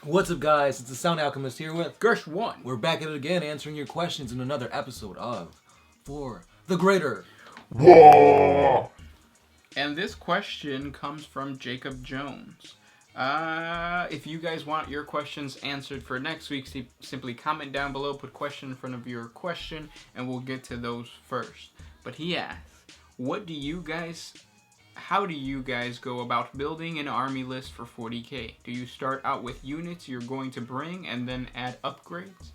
What's up, guys? It's the Sound Alchemist here with Gersh 1. We're back at it again, answering your questions in another episode of For the Greater. And this question comes from Jacob Jones. If you guys want your questions answered for next week, simply comment down below, put question in front of your question, and we'll get to those first. But he asks, how do you guys go about building an army list for 40k? Do you start out with units you're going to bring and then add upgrades?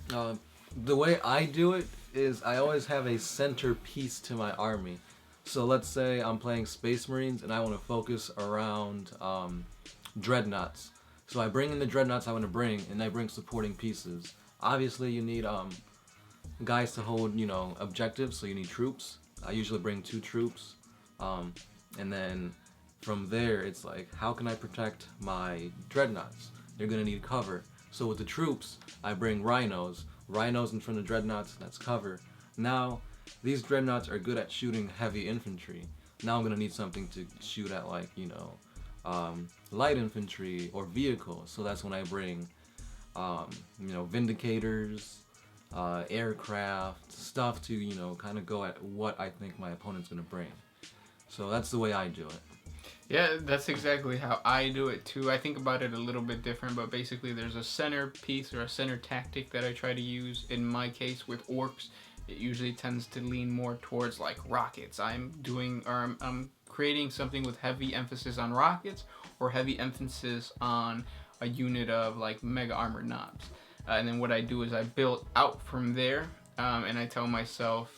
The way I do it is I always have a centerpiece to my army. So let's say I'm playing Space Marines and I want to focus around dreadnoughts. So I bring in the dreadnoughts I want to bring, and I bring supporting pieces. Obviously, you need guys to hold, objectives, so you need troops. I usually bring 2 troops. And then from there, it's like, how can I protect my dreadnoughts? They're going to need cover. So with the troops, I bring rhinos. Rhinos in front of dreadnoughts, that's cover. Now, these dreadnoughts are good at shooting heavy infantry. Now I'm going to need something to shoot at, like, light infantry or vehicles. So that's when I bring, vindicators, aircraft, stuff to, kind of go at what I think my opponent's going to bring. So that's the way I do it. Yeah, that's exactly how I do it too. I think about it a little bit different, but basically there's a center piece or a center tactic that I try to use. In my case with orcs, it usually tends to lean more towards like rockets. I'm creating something with heavy emphasis on rockets or heavy emphasis on a unit of like mega armored knobs. And then what I do is I build out from there, and I tell myself,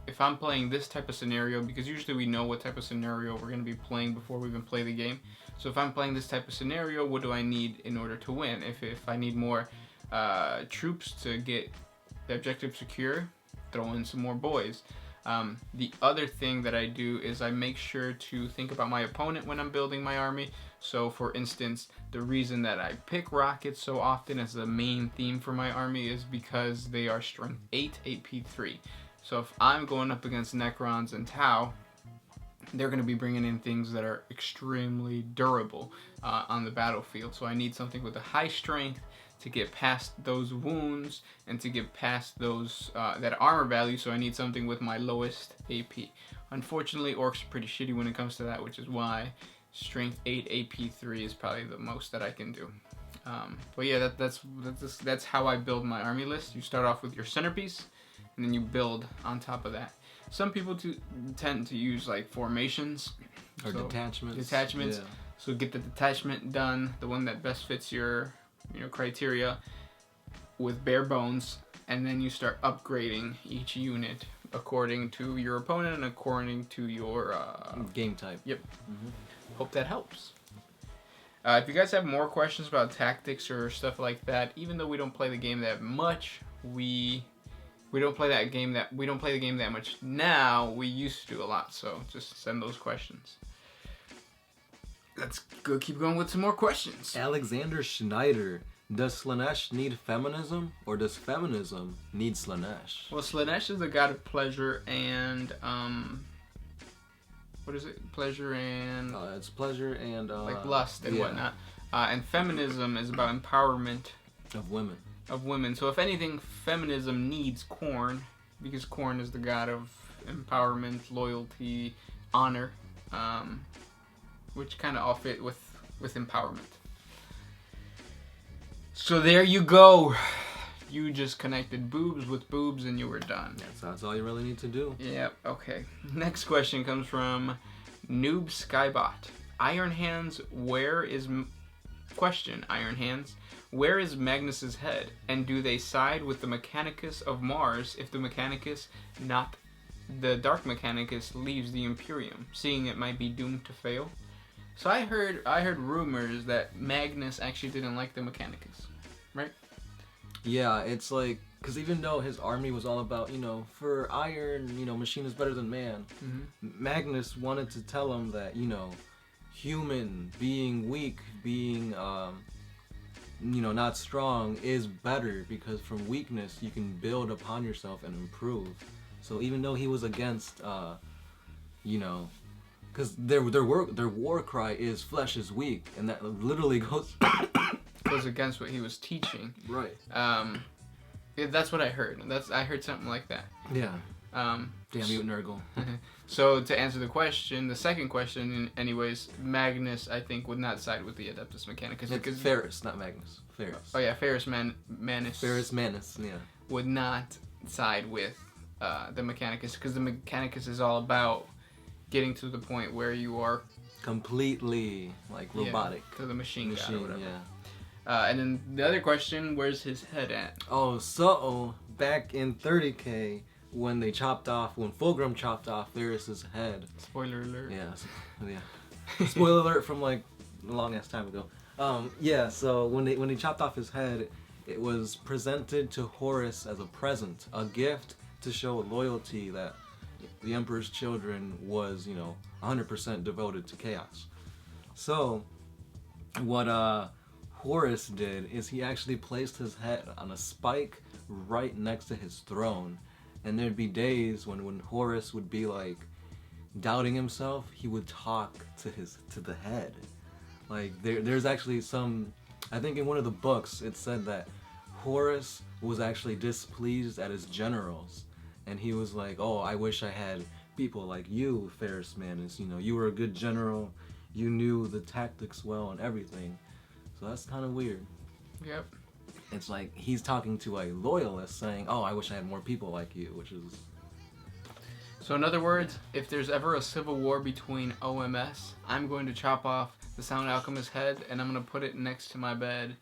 if I'm playing this type of scenario, because usually we know what type of scenario we're going to be playing before we even play the game. So if I'm playing this type of scenario, what do I need in order to win? If I need more troops to get the objective secure, throw in some more boys. The other thing that I do is I make sure to think about my opponent when I'm building my army. So for instance, the reason that I pick rockets so often as the main theme for my army is because they are strength 8, AP3. So if I'm going up against Necrons and Tau, they're going to be bringing in things that are extremely durable on the battlefield. So I need something with a high strength to get past those wounds and to get past those that armor value. So I need something with my lowest AP. Unfortunately, orcs are pretty shitty when it comes to that, which is why strength 8 AP3 is probably the most that I can do. But yeah, that's how I build my army list. You start off with your centerpiece, and then you build on top of that. Some people tend to use like formations or detachments. Yeah. So get the detachment done, the one that best fits your criteria, with bare bones, and then you start upgrading each unit according to your opponent and according to your game type. Yep. Hope that helps. If you guys have more questions about tactics or stuff like that, even though we don't play the game that much, we don't play the game that much now. We used to a lot, so just send those questions. Let's go keep going with some more questions. Alexander Schneider, does Slanesh need feminism, or does feminism need Slanesh? Well, Slanesh is the god of pleasure and what is it? Pleasure and it's pleasure and like lust and whatnot. And feminism is about empowerment of women. So if anything, feminism needs Khorne, because Khorne is the god of empowerment, loyalty, honor, which kind of all fit with empowerment. So there you go. You just connected boobs with boobs and you were done. That's all you really need to do. Yep, okay. Next question comes from Noob Skybot. Iron Hands, where is Magnus's head? And do they side with the Mechanicus of Mars if the Mechanicus, not the Dark Mechanicus, leaves the Imperium, seeing it might be doomed to fail? So I heard rumors that Magnus actually didn't like the Mechanicus, right? Yeah, it's like, because even though his army was all about, for iron, machine is better than man, Magnus wanted to tell him that, human, being weak, being, not strong is better, because from weakness you can build upon yourself and improve. So even though he was against, because their war cry is flesh is weak, and that literally goes was against what he was teaching. Right. That's what I heard. I heard something like that. Yeah. Damn you, Nurgle. So to answer the question, the second question, anyways, Magnus, I think, would not side with the Adeptus Mechanicus. It's Ferris, not Magnus. Ferris. Oh yeah, Ferris Manus. Ferris Manus, yeah. Would not side with the Mechanicus, because the Mechanicus is all about getting to the point where you are completely like robotic. Yeah, to the machine god or whatever. Yeah. And then the other question, where's his head at? Oh, so back in 30K, when Fulgrim chopped off Ferris's head. Spoiler alert. Yeah. Spoiler alert from like a long ass time ago. So when he chopped off his head, it was presented to Horus as a present, a gift to show loyalty that the Emperor's children was, 100% devoted to chaos. So what Horus did is he actually placed his head on a spike right next to his throne. And there'd be days when Horus would be like doubting himself, he would talk to the head. Like there's actually I think in one of the books it said that Horus was actually displeased at his generals, and he was like, "Oh, I wish I had people like you, Ferris Manus. You were a good general, you knew the tactics well and everything." So that's kind of weird. Yep. It's like he's talking to a loyalist saying, "Oh, I wish I had more people like you," which is... So in other words, if there's ever a civil war between OMS, I'm going to chop off the Sound Alchemist's head and I'm going to put it next to my bed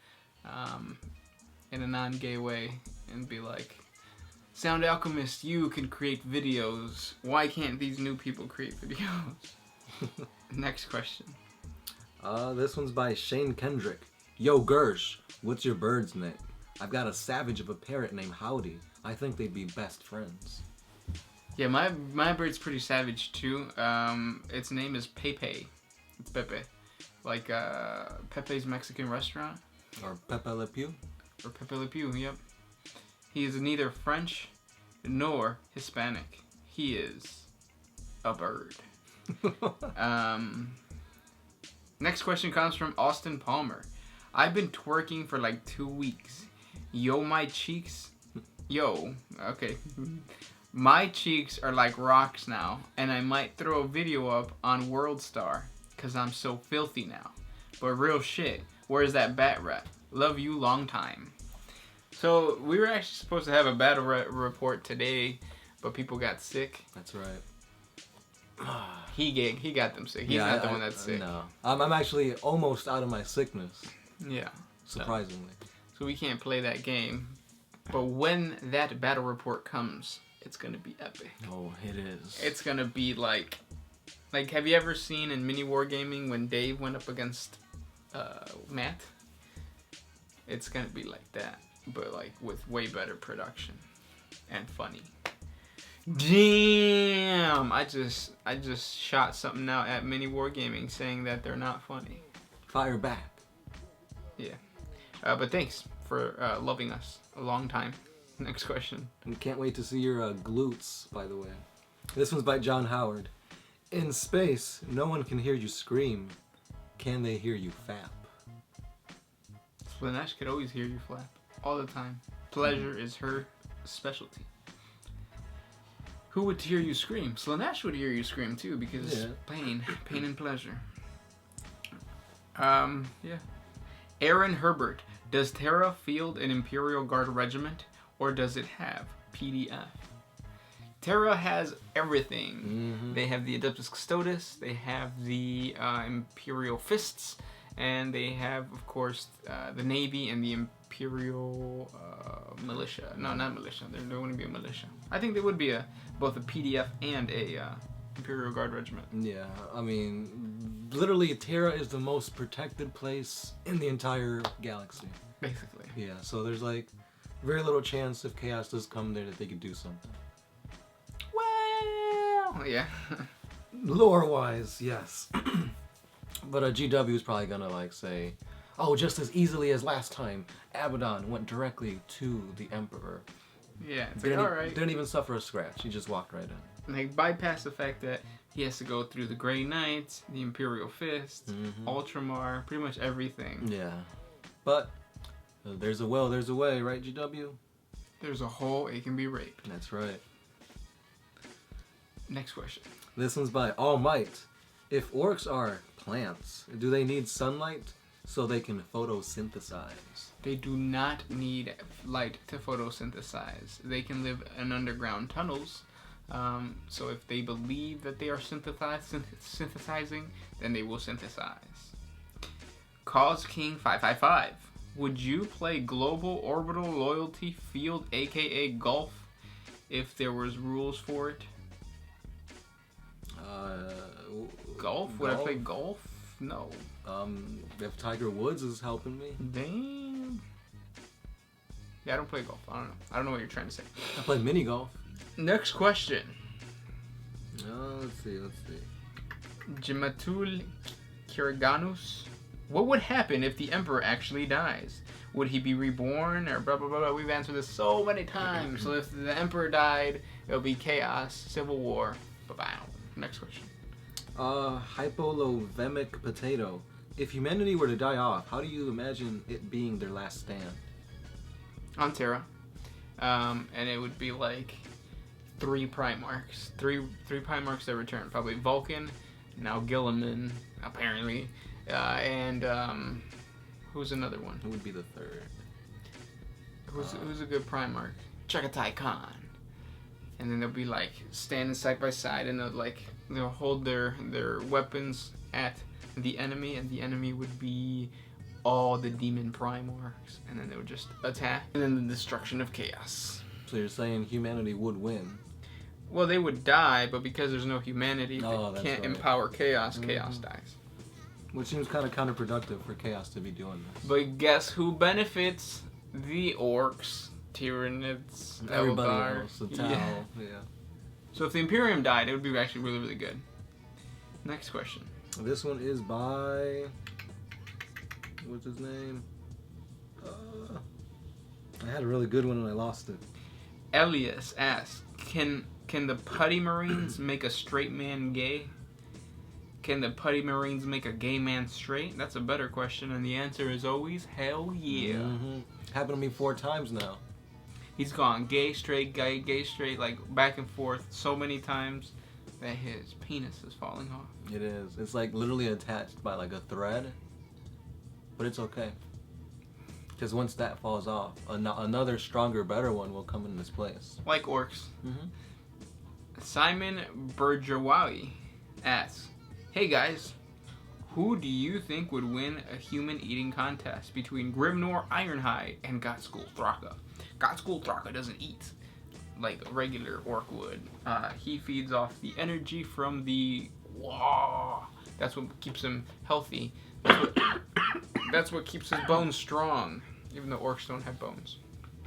in a non-gay way and be like, "Sound Alchemist, you can create videos. Why can't these new people create videos?" Next question. This one's by Shane Kendrick. Yo, Gersh, what's your bird's name? I've got a savage of a parrot named Howdy. I think they'd be best friends. Yeah, my bird's pretty savage too. Its name is Pepe. It's Pepe. Like Pepe's Mexican restaurant. Or Pepe Le Pew. Or Pepe Le Pew, yep. He is neither French nor Hispanic. He is a bird. Next question comes from Austin Palmer. I've been twerking for like 2 weeks. My cheeks My cheeks are like rocks now, and I might throw a video up on WorldStar, cause I'm so filthy now. But real shit, where's that bat rep? Love you long time. So we were actually supposed to have a battle report today, but people got sick. That's right. He got them sick. He's not the one that's sick. No. I'm actually almost out of my sickness. Yeah. Surprisingly. So we can't play that game. But when that battle report comes, it's gonna be epic. Oh, it is. It's gonna be like have you ever seen in mini wargaming when Dave went up against Matt? It's gonna be like that, but like with way better production and funny. Damn! I just shot something out at mini wargaming saying that they're not funny. Fire back. Yeah. But thanks for loving us a long time. Next question. And can't wait to see your glutes, by the way. This one's by John Howard. In space, no one can hear you scream. Can they hear you fap? Slanesh could always hear you flap. All the time. Pleasure is her specialty. Who would hear you scream? Slanesh would hear you scream too, because pain and pleasure. Yeah. Aaron Herbert. Does Terra field an Imperial Guard regiment, or does it have PDF? Terra has everything. Mm-hmm. They have the Adeptus Custodes, they have the Imperial Fists, and they have, of course, the Navy and the Imperial Militia. No, not Militia. There wouldn't be a Militia. I think there would be both a PDF and a Imperial Guard regiment. Yeah, I mean, literally, Terra is the most protected place in the entire galaxy. Basically. Yeah, so there's like very little chance if chaos does come there that they could do something. Well, yeah. Lore-wise, yes. But GW is probably gonna like say, oh, just as easily as last time, Abaddon went directly to the Emperor. Yeah, it's like, alright. Didn't even suffer a scratch. He just walked right in. Like, bypass the fact that he has to go through the Grey Knights, the Imperial Fist, Ultramar, pretty much everything. Yeah. But There's a will, there's a way, right, GW? There's a hole, it can be raped. That's right. Next question. This one's by All Might. If orcs are plants, do they need sunlight so they can photosynthesize? They do not need light to photosynthesize. They can live in underground tunnels. So if they believe that they are synthesizing, then they will synthesize. Cause King 555. Would you play Global Orbital Loyalty Field, aka Golf, if there was rules for it? Golf? Would I play golf? No. If Tiger Woods is helping me. Damn. Yeah, I don't play golf. I don't know. I don't know what you're trying to say. I play mini golf. Next question. Let's see. Jimatul Kiriganus. What would happen if the Emperor actually dies? Would he be reborn or blah, blah, blah, blah? We've answered this so many times. So if the Emperor died, it'll be chaos, civil war. Bye-bye. Next question. Hypolovemic potato. If humanity were to die off, how do you imagine it being their last stand? On Terra. And it would be like 3 Primarchs. Three Primarchs that return. Probably Vulcan, now Gilliman, apparently. And who's another one? Who would be the third? Who's a good Primarch? Chagatai Khan. And then they'll be like standing side by side, and they'll hold their weapons at the enemy, and the enemy would be all the demon Primarchs, and then they would just attack, and then the destruction of chaos. So you're saying humanity would win? Well, they would die, but because there's no humanity, they can't empower chaos. Mm-hmm. Chaos dies. Which seems kind of counterproductive for chaos to be doing this. But guess who benefits? The orcs, Tyranids, everybody else, the Tau, yeah. So if the Imperium died, it would be actually really, really good. Next question. This one is by... What's his name? I had a really good one and I lost it. Elias asks, Can the Putty Marines make a straight man gay? Can the Putty Marines make a gay man straight? That's a better question, and the answer is always hell yeah. Mm-hmm. Happened to me 4 times now. He's gone gay, straight, gay, straight, like back and forth so many times that his penis is falling off. It is. It's like literally attached by like a thread, but it's okay. Because once that falls off, another stronger, better one will come in its place. Like orcs. Mm-hmm. Simon Berjawawi asks, Hey guys, who do you think would win a human eating contest between Grimnor Ironhide and Godskull Thraka? Godskull Thraka doesn't eat like a regular orc would. He feeds off the energy from the... Wah! That's what keeps him healthy. That's what keeps his bones strong. Even though orcs don't have bones.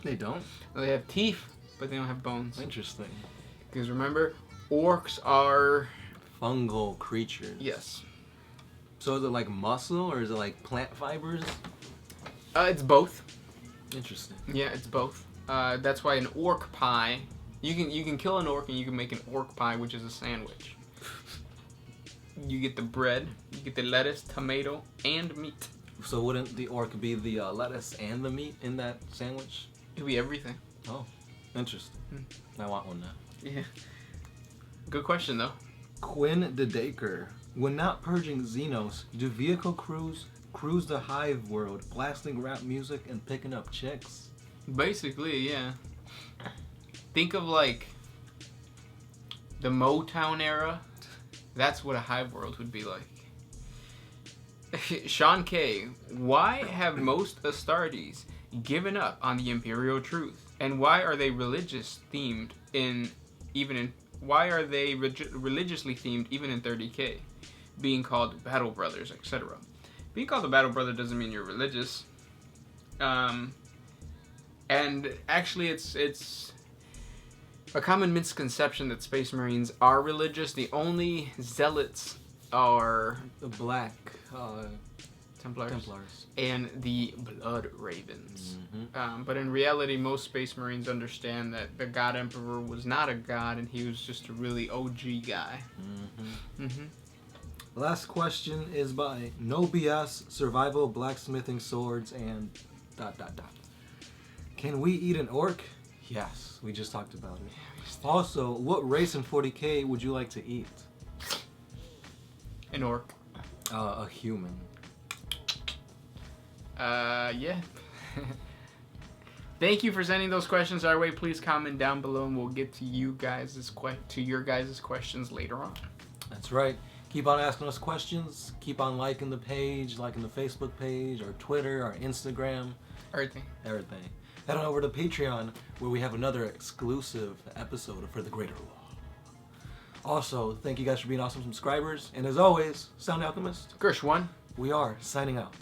They don't? They have teeth, but they don't have bones. Interesting. Because remember, orcs are... fungal creatures. Yes. So is it like muscle or is it like plant fibers? It's both. Interesting. Yeah, it's both. That's why an orc pie... You can kill an orc and you can make an orc pie, which is a sandwich. You get the bread, you get the lettuce, tomato, and meat. So wouldn't the orc be the lettuce and the meat in that sandwich? It'd be everything. Oh, interesting. I want one now. Yeah. Good question, though. Quinn the Daker. When not purging Xenos, do vehicle crews cruise the hive world, blasting rap music and picking up chicks? Basically, yeah. Think of like the Motown era. That's what a hive world would be like. Sean K. Why have most Astartes given up on the Imperial truth? And why are they religiously themed even in 30K? Being called Battle Brothers, etc. Being called a Battle Brother doesn't mean you're religious. And actually it's a common misconception that Space Marines are religious. The only zealots are the Black Templars and the Blood Ravens. Mm-hmm. But in reality, most Space Marines understand that the God Emperor was not a god and he was just a really OG guy. Mm-hmm. Mm-hmm. Last question is by No BS Survival Blacksmithing Swords and Can we eat an orc? Yes, we just talked about it. Also, what race in 40K would you like to eat? An orc. A human. Yeah. Thank you for sending those questions our way. Please comment down below, and we'll get to your guys' questions later on. That's right. Keep on asking us questions. Keep on liking the page, liking the Facebook page, our Twitter, our Instagram. Everything. Head on over to Patreon, where we have another exclusive episode for the Greater Law. Also, thank you guys for being awesome subscribers. And as always, Sound Alchemist. Gersh1. We are signing out.